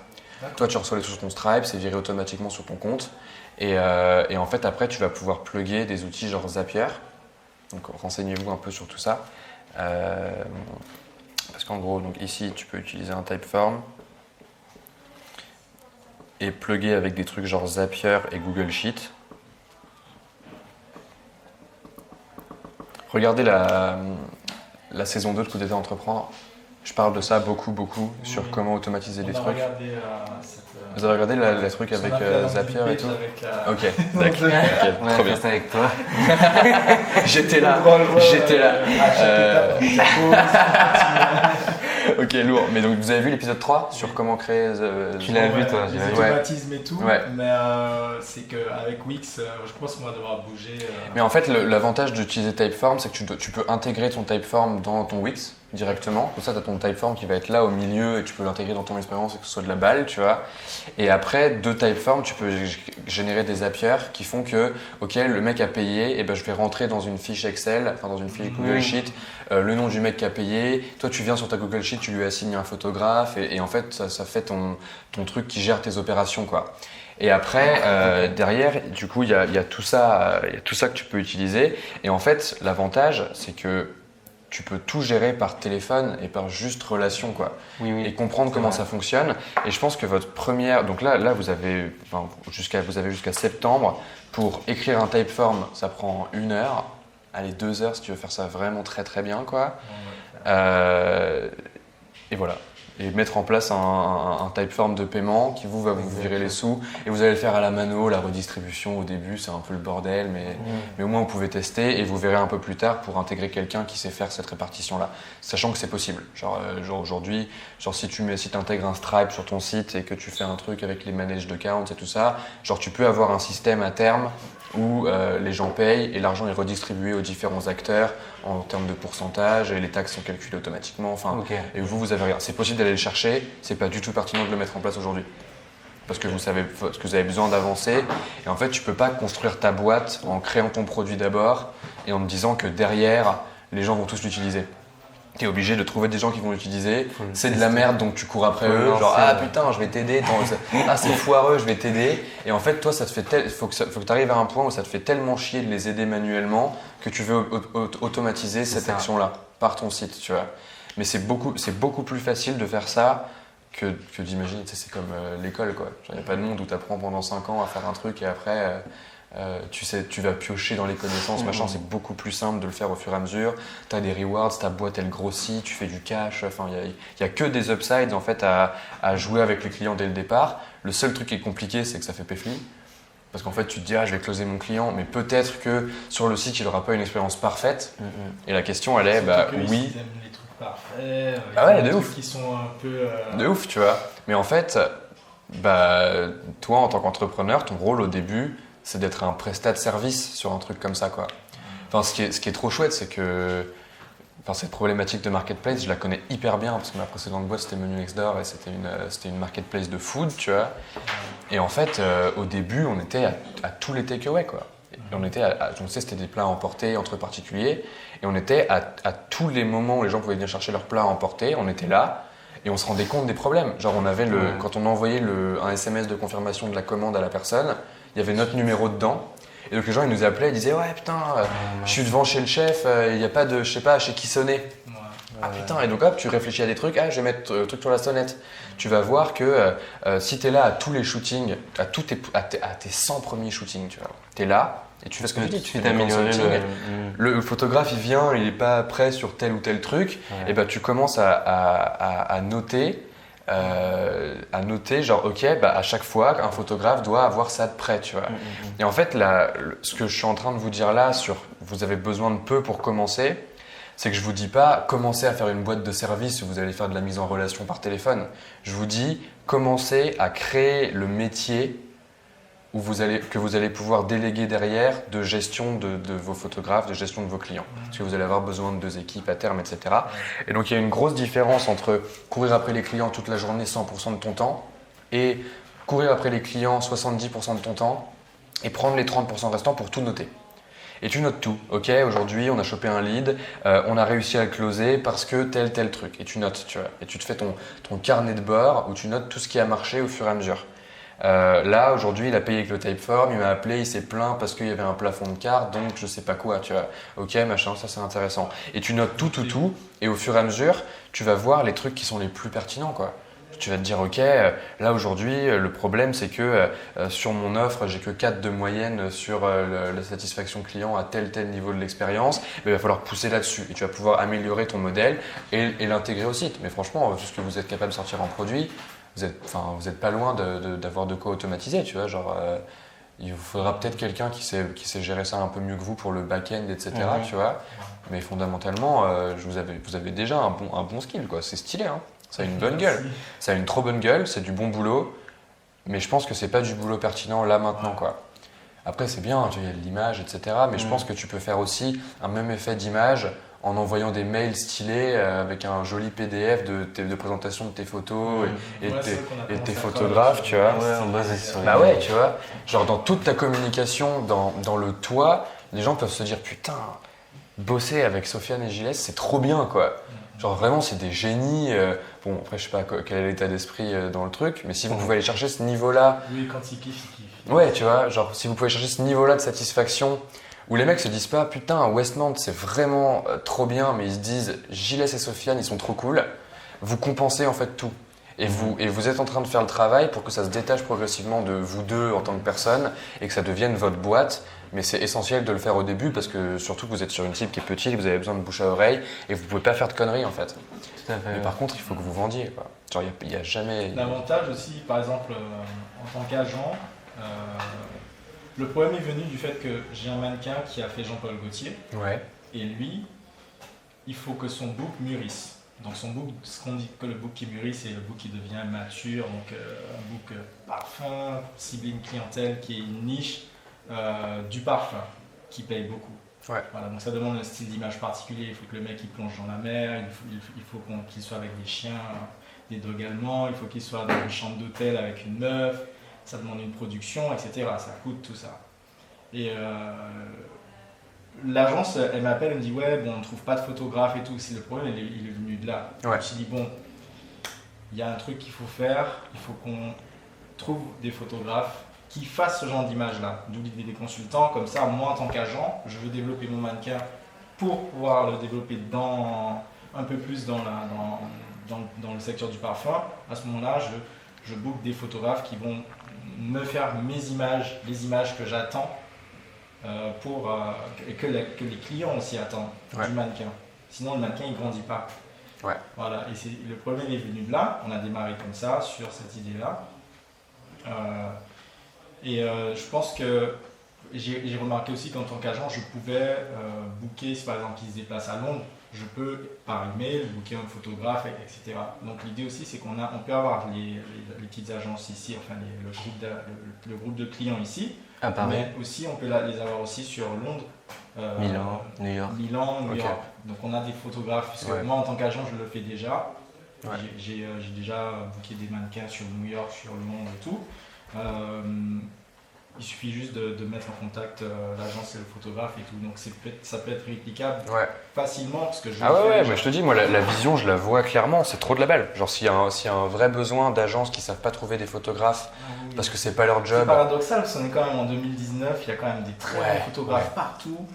Toi, tu reçois les sous sur ton Stripe, c'est viré automatiquement sur ton compte. Et en fait, après, tu vas pouvoir plugger des outils genre Zapier. Donc, renseignez-vous un peu sur tout ça. Parce qu'en gros, donc ici, tu peux utiliser un typeform et plugger avec des trucs genre Zapier et Google Sheet. Regardez la saison 2 de Coup d'État Entreprendre. Je parle de ça beaucoup sur comment automatiser des trucs. Vous avez regardé les trucs avec Zapier et tout? Ok, d'accord. Ouais, trop bien. c'est avec toi. J'étais là. Ok, lourd. Mais donc vous avez vu l'épisode 3 sur comment créer... Tu l'as vu toi? Les automatismes et tout, mais c'est qu'avec Wix, je pense qu'on va devoir bouger. Mais en fait, l'avantage d'utiliser Typeform, c'est que tu peux intégrer ton Typeform dans ton Wix directement. Comme ça, tu as ton Typeform qui va être là au milieu et tu peux l'intégrer dans ton expérience et que ce soit de la balle, tu vois. Et après, de Typeform, tu peux générer des Zapier qui font que, ok, le mec a payé, et je vais rentrer dans une fiche Excel, enfin dans une fiche Google Sheet, le nom du mec qui a payé. Toi, tu viens sur ta Google Sheet, tu lui assignes un photographe et en fait, ça fait ton truc qui gère tes opérations, quoi. Et après, derrière, du coup, il y a tout ça que tu peux utiliser. Et en fait, l'avantage, c'est que tu peux tout gérer par téléphone et par juste relation, quoi. Oui. Et comprendre comment ça fonctionne. Et je pense que votre première... Donc là vous avez jusqu'à septembre pour écrire un typeform, ça prend 1 heure. Allez, 2 heures si tu veux faire ça vraiment très très bien, quoi. Et voilà. et mettre en place un typeform de paiement qui va vous virer les sous et vous allez le faire à la mano, la redistribution au début c'est un peu le bordel mais au moins vous pouvez tester et vous verrez un peu plus tard pour intégrer quelqu'un qui sait faire cette répartition là, sachant que c'est possible. Genre aujourd'hui, si tu intègres un Stripe sur ton site et que tu fais un truc avec les managed accounts et tout ça, genre tu peux avoir un système à terme où les gens payent et l'argent est redistribué aux différents acteurs en termes de pourcentage et les taxes sont calculées automatiquement. Enfin, et vous avez rien. C'est possible d'aller le chercher, c'est pas du tout pertinent de le mettre en place aujourd'hui. Parce que vous avez besoin d'avancer et en fait tu peux pas construire ta boîte en créant ton produit d'abord et en te disant que derrière les gens vont tous l'utiliser. Tu es obligé de trouver des gens qui vont l'utiliser, c'est de la merde donc tu cours après eux, genre ah putain je vais t'aider, ah c'est foireux je vais t'aider et en fait toi ça te fait faut que tu arrives à un point où ça te fait tellement chier de les aider manuellement que tu veux automatiser cette action là par ton site, tu vois. Mais c'est beaucoup plus facile de faire ça que d'imaginer, c'est comme l'école quoi. Il n'y a pas de monde où tu apprends pendant 5 ans à faire un truc et après tu vas piocher dans les connaissances, machin, c'est beaucoup plus simple de le faire au fur et à mesure. Tu as des rewards, ta boîte elle grossit, tu fais du cash, enfin il y a que des upsides en fait à jouer avec les clients dès le départ. Le seul truc qui est compliqué c'est que ça fait péfli. Parce qu'en fait tu te dis je vais closer mon client, mais peut-être que sur le site il n'aura pas une expérience parfaite. Et la question elle est oui. Ils aiment les trucs parfaits, ouais, des de trucs ouf. qui sont un peu. De ouf, tu vois. Mais en fait, toi en tant qu'entrepreneur, ton rôle au début, c'est d'être un prestat de service sur un truc comme ça, quoi. Enfin, ce qui est trop chouette, c'est que cette problématique de marketplace, je la connais hyper bien parce que ma précédente boîte c'était Menu Next Door et c'était une marketplace de food, tu vois. Et en fait, au début, on était à tous les takeaways, quoi. Et on était donc c'était des plats à emporter entre particuliers et on était à tous les moments où les gens pouvaient venir chercher leurs plats à emporter, on était là. Et on se rendait compte des problèmes. Genre, quand on envoyait un SMS de confirmation de la commande à la personne, il y avait notre numéro dedans. Et donc les gens ils nous appelaient, ils disaient ouais putain, je suis devant chez le chef, il n'y a pas de, je sais pas, chez qui sonner. Ah putain, et donc hop, tu réfléchis à des trucs, je vais mettre le truc sur la sonnette. Tu vas voir que si tu es là à tous les shootings, à tes 100 premiers shootings, tu vois, tu es là et tu fais ce que tu dis, tu fais améliorer le photographe il vient, il n'est pas prêt sur tel ou tel truc, et tu commences à noter. Genre ok à chaque fois un photographe doit avoir ça de prêt, tu vois. Et en fait ce que je suis en train de vous dire là sur vous avez besoin de peu pour commencer, c'est que je vous dis pas commencez à faire une boîte de service où vous allez faire de la mise en relation par téléphone. Je vous dis commencez à créer le métier que vous allez pouvoir déléguer derrière de gestion de vos photographes, de gestion de vos clients. Parce que vous allez avoir besoin de 2 équipes à terme, etc. Et donc il y a une grosse différence entre courir après les clients toute la journée 100% de ton temps et courir après les clients 70% de ton temps et prendre les 30% restants pour tout noter. Et tu notes tout. Ok, aujourd'hui on a chopé un lead, on a réussi à le closer parce que tel truc. Et tu notes, tu vois. Et tu te fais ton carnet de bord où tu notes tout ce qui a marché au fur et à mesure. Là aujourd'hui il a payé avec le Typeform, il m'a appelé, il s'est plaint parce qu'il y avait un plafond de carte, donc je sais pas quoi, tu vois. Ok machin, ça c'est intéressant. Et tu notes tout et au fur et à mesure tu vas voir les trucs qui sont les plus pertinents, quoi. Tu vas te dire ok là aujourd'hui le problème c'est que sur mon offre j'ai que 4 de moyenne sur la satisfaction client à tel niveau de l'expérience, mais il va falloir pousser là-dessus et tu vas pouvoir améliorer ton modèle et l'intégrer au site. Mais franchement tout ce que vous êtes capable de sortir en produit, vous êtes pas loin d'avoir de quoi automatiser, tu vois, genre il vous faudra peut-être quelqu'un qui sait gérer ça un peu mieux que vous pour le back-end, etc. Tu vois, mais fondamentalement vous avez déjà un bon skill, quoi. C'est stylé, hein. Ça a une bonne gueule, ça a une trop bonne gueule, c'est du bon boulot, mais je pense que c'est pas du boulot pertinent là maintenant, quoi. Après c'est bien, il y a de l'image, etc. Mais je pense que tu peux faire aussi un même effet d'image en envoyant des mails stylés avec un joli PDF de présentation de tes photos et de tes photographes, tu vois. Bah ouais, tu vois. Genre dans toute ta communication, dans le toi, les gens peuvent se dire putain, bosser avec Sofiane et Gilles, c'est trop bien, quoi. Genre vraiment, c'est des génies. Bon, après, je sais pas quel est l'état d'esprit dans le truc, mais si vous pouvez aller chercher ce niveau-là. Oui, quand il kiffe, il kiffe. Ouais, tu vois, genre si vous pouvez chercher ce niveau-là de satisfaction où les mecs se disent pas putain, Westmount c'est vraiment trop bien, mais ils se disent Gilles et Sofiane ils sont trop cool, vous compensez en fait tout. Et vous êtes en train de faire le travail pour que ça se détache progressivement de vous deux en tant que personne et que ça devienne votre boîte. Mais c'est essentiel de le faire au début parce que surtout que vous êtes sur une cible qui est petite, vous avez besoin de bouche à oreille et vous pouvez pas faire de conneries en fait. Tout à fait. Mais par contre, il faut que vous vendiez, quoi. Genre, il y a jamais. L'avantage aussi, par exemple, en tant qu'agent, le problème est venu du fait que j'ai un mannequin qui a fait Jean-Paul Gaultier. Ouais. Et lui, il faut que son book mûrisse. Donc son book, ce qu'on dit que le book qui mûrit, c'est le book qui devient mature, donc un book parfum, cibler une clientèle qui est une niche du parfum, qui paye beaucoup. Ouais. Voilà, donc ça demande un style d'image particulier, il faut que le mec il plonge dans la mer, il faut qu'il soit avec des chiens, des dogs allemands, il faut qu'il soit dans une chambre d'hôtel avec une meuf, ça demande une production, etc. Ça coûte tout ça. Et l'agence, elle m'appelle, elle me dit ouais, bon, on ne trouve pas de photographe et tout. C'est le problème, il est venu de là. Ouais. Je me suis dit bon, il y a un truc qu'il faut faire, il faut qu'on trouve des photographes qui fassent ce genre d'image-là. D'où l'idée des consultants, comme ça, moi en tant qu'agent, je veux développer mon mannequin pour pouvoir le développer un peu plus dans le secteur du parfum. À ce moment-là, je book des photographes qui vont me faire mes images, les images que j'attends. Et que les clients aussi attendent du mannequin. Sinon, le mannequin, il ne grandit pas. Ouais. Voilà. Et le problème est venu de là. On a démarré comme ça, sur cette idée-là. Je pense que j'ai remarqué aussi qu'en tant qu'agent, je pouvais booker, si par exemple il se déplace à Londres, je peux par email booker un photographe, etc. Donc l'idée aussi, c'est qu'on peut avoir les petites agences ici, enfin le groupe de clients ici. À Paris. Mais aussi, on peut les avoir aussi sur Londres, Milan, New York. New York. Donc on a des photographes, parce que moi en tant qu'agent, je le fais déjà. Ouais. J'ai déjà booké des mannequins sur New York, sur Londres et tout. Il suffit juste de mettre en contact l'agence et le photographe et tout. Donc ça peut être réplicable facilement parce que mais je te dis, moi la vision, je la vois clairement, c'est trop de la belle. Genre s'il y a un vrai besoin d'agences qui savent pas trouver des photographes parce que c'est pas leur job. C'est paradoxal parce qu'on est quand même en 2019, il y a quand même des très bons photographes partout.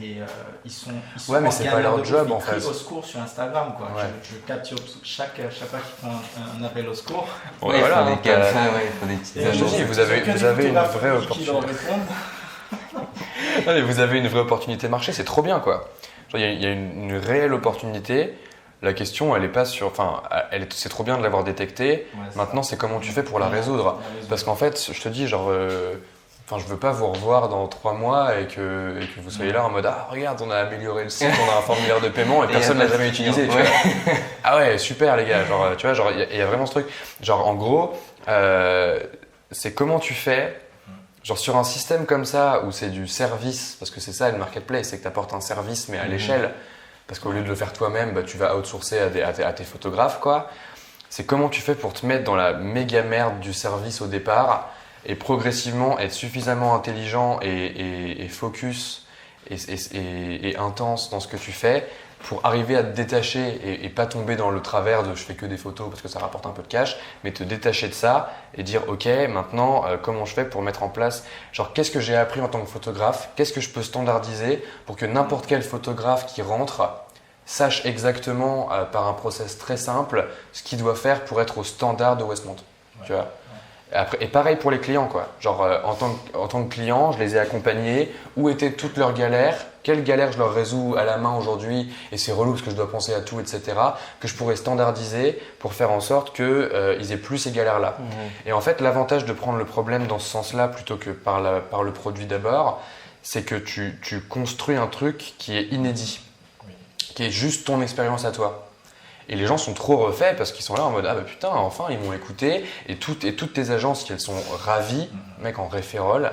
Et ils sont mais c'est pas leur job en fait. Au secours sur Instagram quoi. Je capture chaque fois qu'ils font un appel au secours. Ouais, il faut des caps, il faut des petites je te dis, vous avez une vraie opportunité. Non, mais vous avez une vraie opportunité de marché, c'est trop bien quoi. Il y a une réelle opportunité. La question, elle est pas sur. Enfin, c'est trop bien de l'avoir détectée. Maintenant, c'est comment tu fais pour la résoudre. Parce qu'en fait, je te dis, genre. Je veux pas vous revoir dans 3 mois et que vous soyez là en mode ah regarde on a amélioré le site, on a un formulaire de paiement et personne l'a jamais utilisé. Tu vois. Ah ouais super les gars, genre tu vois genre il y a vraiment ce truc. Genre en gros c'est comment tu fais genre sur un système comme ça où c'est du service parce que c'est ça le marketplace, c'est que tu apportes un service mais à l'échelle parce qu'au lieu de le faire toi-même tu vas outsourcer à tes photographes quoi. C'est comment tu fais pour te mettre dans la méga merde du service au départ. Et progressivement être suffisamment intelligent et focus et intense dans ce que tu fais pour arriver à te détacher et pas tomber dans le travers de je fais que des photos parce que ça rapporte un peu de cash, mais te détacher de ça et dire ok maintenant comment je fais pour mettre en place, genre qu'est-ce que j'ai appris en tant que photographe, qu'est-ce que je peux standardiser pour que n'importe quel photographe qui rentre sache exactement par un process très simple ce qu'il doit faire pour être au standard de Westmont. Tu vois. Et pareil pour les clients, quoi. Genre, en tant que client, je les ai accompagnés. Où étaient toutes leurs galères? Quelles galères je leur résous à la main aujourd'hui? Et c'est relou parce que je dois penser à tout, etc. Que je pourrais standardiser pour faire en sorte qu'ils aient plus ces galères-là. Et en fait, l'avantage de prendre le problème dans ce sens-là plutôt que par le produit d'abord, c'est que tu construis un truc qui est inédit, qui est juste ton expérience à toi. Et les gens sont trop refaits parce qu'ils sont là en mode ah bah putain enfin ils m'ont écouté et toutes tes agences si elles sont ravies mec en référol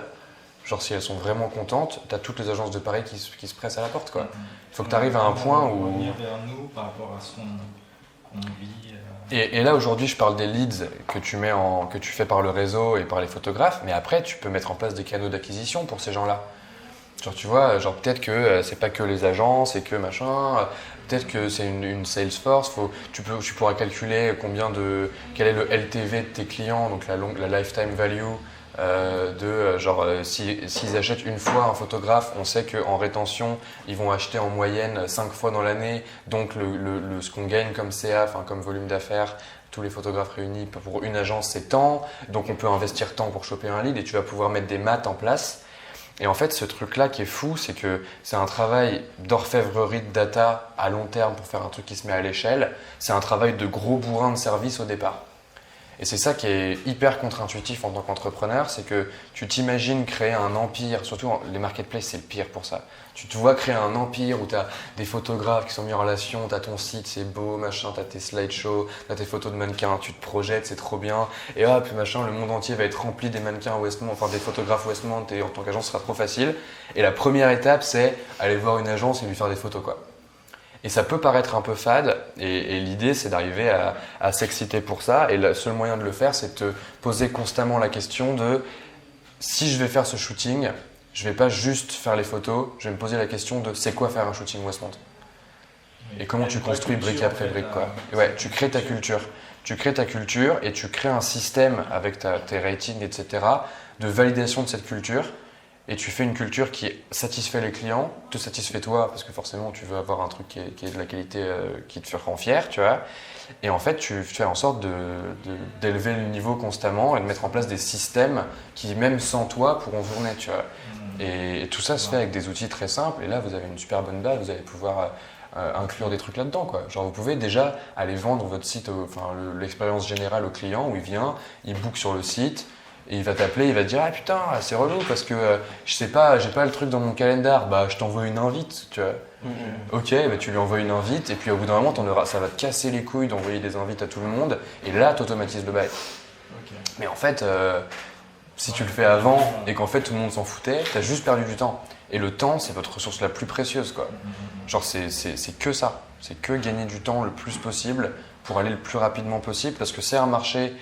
genre si elles sont vraiment contentes t'as toutes les agences de Paris qui se pressent à la porte quoi. Il faut que tu arrives à un point où revenir vers nous par rapport à ce qu'on vit et là aujourd'hui je parle des leads que tu fais par le réseau et par les photographes mais après tu peux mettre en place des canaux d'acquisition pour ces gens-là. Genre tu vois, genre peut-être que c'est pas que les agences et que machin, peut-être que c'est une Salesforce, tu pourras calculer quel est le LTV de tes clients, donc la lifetime value s'ils achètent une fois un photographe, on sait qu'en rétention, ils vont acheter en moyenne 5 fois dans l'année, donc ce qu'on gagne comme CA, enfin comme volume d'affaires, tous les photographes réunis pour une agence c'est tant, donc on peut investir tant pour choper un lead et tu vas pouvoir mettre des maths en place. Et en fait, ce truc-là qui est fou, c'est que c'est un travail d'orfèvrerie de data à long terme pour faire un truc qui se met à l'échelle. C'est un travail de gros bourrin de service au départ. Et c'est ça qui est hyper contre-intuitif en tant qu'entrepreneur, c'est que tu t'imagines créer un empire, surtout les marketplaces, c'est le pire pour ça. Tu te vois créer un empire où tu as des photographes qui sont mis en relation, tu as ton site, c'est beau, machin, tu as tes slideshows, tu as tes photos de mannequins, tu te projettes, c'est trop bien. Et hop, machin, le monde entier va être rempli des mannequins Westmount, enfin des photographes Westmount, et en tant qu'agence, ce sera trop facile. Et la première étape, c'est aller voir une agence et lui faire des photos, quoi. Et ça peut paraître un peu fade, et l'idée c'est d'arriver à s'exciter pour ça. Et le seul moyen de le faire, c'est de te poser constamment la question de si je vais faire ce shooting, je vais pas juste faire les photos, je vais me poser la question de c'est quoi faire un shooting Westmount. Et comment tu construis brique après brique, quoi. Et ouais, tu crées ta culture. Tu crées ta culture et tu crées un système avec tes ratings, etc., de validation de cette culture. Et tu fais une culture qui satisfait les clients, te satisfait toi, parce que forcément tu veux avoir un truc qui est de la qualité qui te rend fier, tu vois. Et en fait, tu fais en sorte d'élever le niveau constamment et de mettre en place des systèmes qui, même sans toi, pourront tourner, tu vois. Et tout ça se fait avec des outils très simples. Et là, vous avez une super bonne base, vous allez pouvoir inclure des trucs là-dedans, quoi. Genre, vous pouvez déjà aller vendre votre site, l'expérience générale au client où il vient, il book sur le site. Et il va t'appeler, il va te dire « Ah putain, c'est relou parce que je sais pas, j'ai pas le truc dans mon calendar, bah je t'envoie une invite, tu vois. » Ok, bah, tu lui envoies une invite et puis au bout d'un moment, ça va te casser les couilles d'envoyer des invites à tout le monde et là, tu automatises le bail. Mais en fait, si tu le fais avant et qu'en fait tout le monde s'en foutait, tu as juste perdu du temps. Et le temps, c'est votre ressource la plus précieuse, quoi. Genre, c'est que ça. C'est que gagner du temps le plus possible pour aller le plus rapidement possible parce que c'est un marché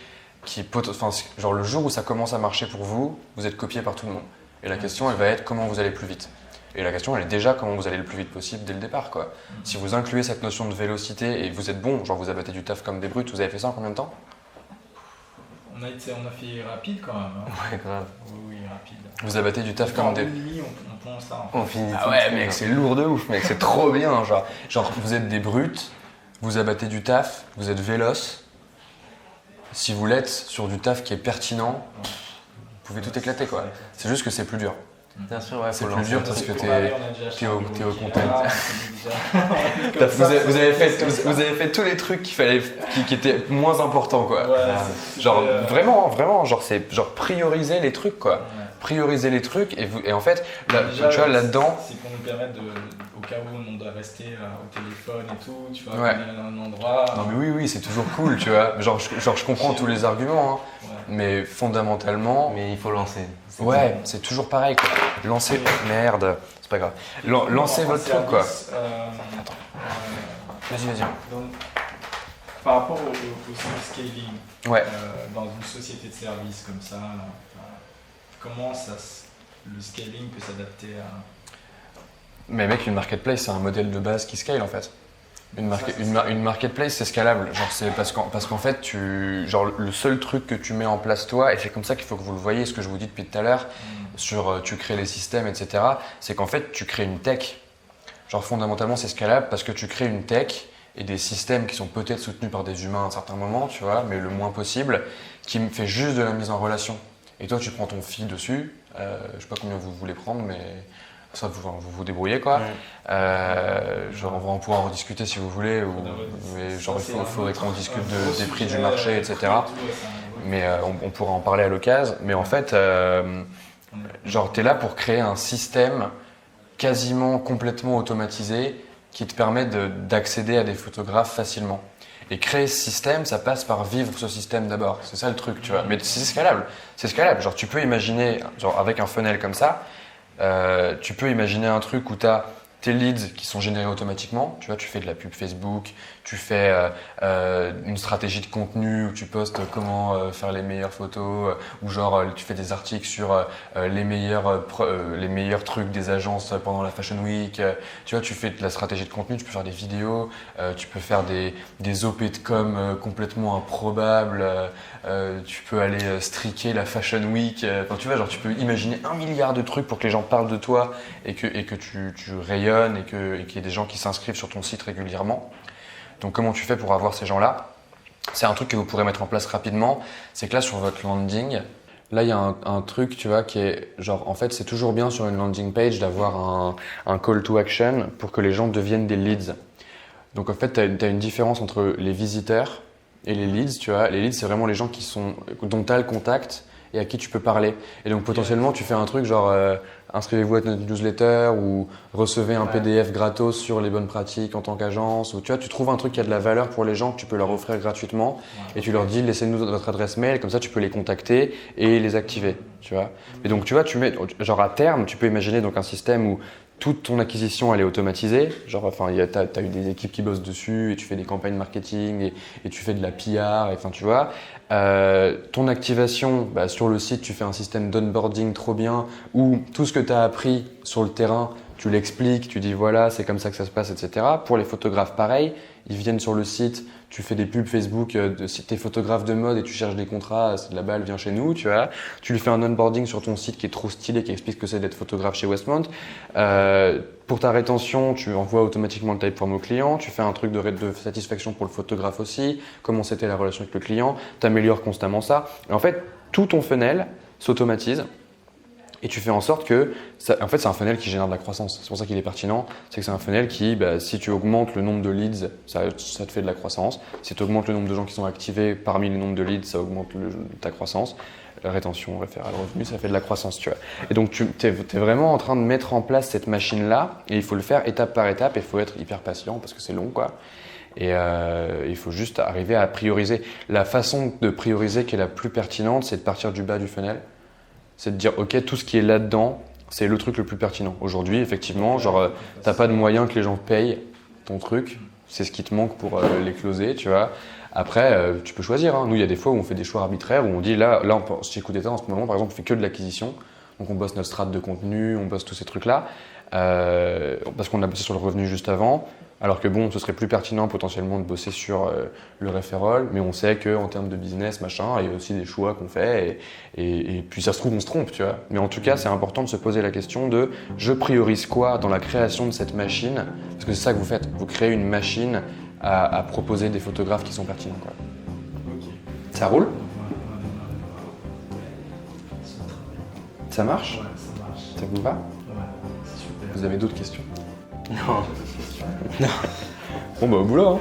genre le jour où ça commence à marcher pour vous, vous êtes copié par tout le monde. Et la question, elle va être comment vous allez plus vite. Et la question, elle est déjà comment vous allez le plus vite possible dès le départ, quoi. Si vous incluez cette notion de vélocité et vous êtes bon, genre vous abattez du taf comme des brutes, vous avez fait ça en combien de temps? On a fait rapide quand même. Hein. Ouais, grave. Oui, rapide. Vous abattez du taf comme des... On pense ça. On finit Ah ouais, mec, c'est lourd de ouf, mec, c'est trop bien. Genre, vous êtes des brutes, vous abattez du taf, vous êtes véloces. Si vous l'êtes sur du taf qui est pertinent, vous pouvez tout éclater, quoi. C'est juste que c'est plus dur. Bien sûr, ouais, C'est plus dur parce que t'es au contact. Vous avez fait tous les trucs qui étaient moins importants, quoi. Ouais, genre vraiment, genre c'est genre prioriser les trucs, quoi. Prioriser les trucs et en fait, déjà, tu vois là-dedans. C'est pour nous permettre au cas où on doit rester au téléphone et tout, tu vois, Ouais. dans un endroit. Non mais oui, c'est toujours cool, tu vois. Genre je comprends tous les arguments, hein, Ouais. mais fondamentalement. Mais il faut lancer. Ouais, c'est toujours pareil, quoi. Lancez. Merde, c'est pas grave. Lancez votre truc, quoi. Vas-y. Donc, par rapport au scaling, Ouais. dans une société de service comme ça, comment le scaling peut s'adapter à. Mais mec, une marketplace, c'est un modèle de base qui scale en fait. Une marketplace, c'est scalable. Genre, c'est parce qu'en fait, le seul truc que tu mets en place toi, et c'est comme ça qu'il faut que vous le voyez, ce que je vous dis depuis tout à l'heure, sur tu crées les systèmes, etc., c'est qu'en fait, tu crées une tech. Genre, fondamentalement, c'est scalable parce que tu crées une tech et des systèmes qui sont peut-être soutenus par des humains à un certain moment, tu vois, mais le moins possible, qui me fait juste de la mise en relation. Et toi, tu prends ton fil dessus, je sais pas combien vous voulez prendre, mais ça, vous débrouillez, quoi. Genre, on pourra en rediscuter si vous voulez, mais genre, il faudrait qu'on discute des prix du marché, etc. Mais on pourra en parler à l'occasion. Mais en fait, genre, tu es là pour créer un système quasiment complètement automatisé qui te permet d'accéder à des photographes facilement. Et créer ce système, ça passe par vivre ce système d'abord. C'est ça le truc, tu vois. Mais c'est scalable. C'est scalable. Genre, tu peux imaginer, genre, avec un funnel comme ça, tu peux imaginer un truc où tu as tes leads qui sont générés automatiquement. Tu vois, tu fais de la pub Facebook, tu fais une stratégie de contenu où tu postes comment faire les meilleures photos, ou genre tu fais des articles sur les meilleurs trucs des agences pendant la Fashion Week. Tu vois, tu fais de la stratégie de contenu, tu peux faire des vidéos, tu peux faire des OP de com complètement improbables, tu peux aller streaker la Fashion Week. Enfin, tu vois, genre tu peux imaginer 1 milliard de trucs pour que les gens parlent de toi et que tu rayonnes et qu'il y ait des gens qui s'inscrivent sur ton site régulièrement. Donc comment tu fais pour avoir ces gens-là? C'est un truc que vous pourrez mettre en place rapidement. C'est que là, sur votre landing, Là, il y a un truc, tu vois, qui est genre, en fait, c'est toujours bien sur une landing page d'avoir un call to action pour que les gens deviennent des leads. Donc, en fait, tu as une différence entre les visiteurs et les leads, tu vois. Les leads, c'est vraiment les gens dont tu as le contact et à qui tu peux parler. Et donc, potentiellement, tu fais un truc genre, inscrivez-vous à notre newsletter ou recevez un PDF gratos sur les bonnes pratiques en tant qu'agence. Ou tu vois, tu trouves un truc qui a de la valeur pour les gens que tu peux leur offrir gratuitement et tu leur dis, laissez-nous votre adresse mail, comme ça, tu peux les contacter et les activer, tu vois. Et donc, tu vois, genre à terme, tu peux imaginer donc un système où toute ton acquisition elle est automatisée, genre enfin t'as eu des équipes qui bossent dessus et tu fais des campagnes marketing et tu fais de la PR, enfin tu vois. Ton activation, bah, sur le site tu fais un système d'onboarding trop bien où tout ce que tu as appris sur le terrain tu l'expliques, tu dis voilà c'est comme ça que ça se passe, etc. Pour les photographes pareil, ils viennent sur le site, tu fais des pubs Facebook, si t'es photographe de mode et tu cherches des contrats, c'est de la balle, viens chez nous, tu vois. Tu lui fais un onboarding sur ton site qui est trop stylé, qui explique ce que c'est d'être photographe chez Westmount. Pour ta rétention, tu envoies automatiquement le typeform au client, tu fais un truc de satisfaction pour le photographe aussi, comment c'était la relation avec le client, tu améliores constamment ça. Et en fait, tout ton funnel s'automatise. Et tu fais en sorte que, en fait, c'est un funnel qui génère de la croissance. C'est pour ça qu'il est pertinent. C'est que c'est un funnel qui, bah, si tu augmentes le nombre de leads, ça te fait de la croissance. Si tu augmentes le nombre de gens qui sont activés parmi le nombre de leads, ça augmente ta croissance. La rétention, référale, revenu, ça fait de la croissance, tu vois. Et donc, tu es vraiment en train de mettre en place cette machine-là. Et il faut le faire étape par étape. Et il faut être hyper patient parce que c'est long, quoi. Et il faut juste arriver à prioriser. La façon de prioriser qui est la plus pertinente, c'est de partir du bas du funnel. C'est de dire, ok, tout ce qui est là-dedans, c'est le truc le plus pertinent. Aujourd'hui, effectivement, genre, t'as pas de moyen que les gens payent ton truc. C'est ce qui te manque pour les closer, tu vois. Après, tu peux choisir. Hein. Nous, il y a des fois où on fait des choix arbitraires, où on dit, là chez Coup-d'État, en ce moment, par exemple, on fait que de l'acquisition. Donc, on bosse notre strat de contenu, on bosse tous ces trucs-là. Parce qu'on a bossé sur le revenu juste avant. Alors que bon, ce serait plus pertinent potentiellement de bosser sur le referral, mais on sait qu'en termes de business, machin, il y a aussi des choix qu'on fait et puis ça se trouve, on se trompe, tu vois. Mais en tout cas, c'est important de se poser la question de je priorise quoi dans la création de cette machine, parce que c'est ça que vous faites. Vous créez une machine à proposer des photographes qui sont pertinents, quoi. Ça roule? Ça marche? Ouais, ça marche. Ça vous va? Ouais, c'est super. Vous avez d'autres questions? Non. Bon bah au boulot hein.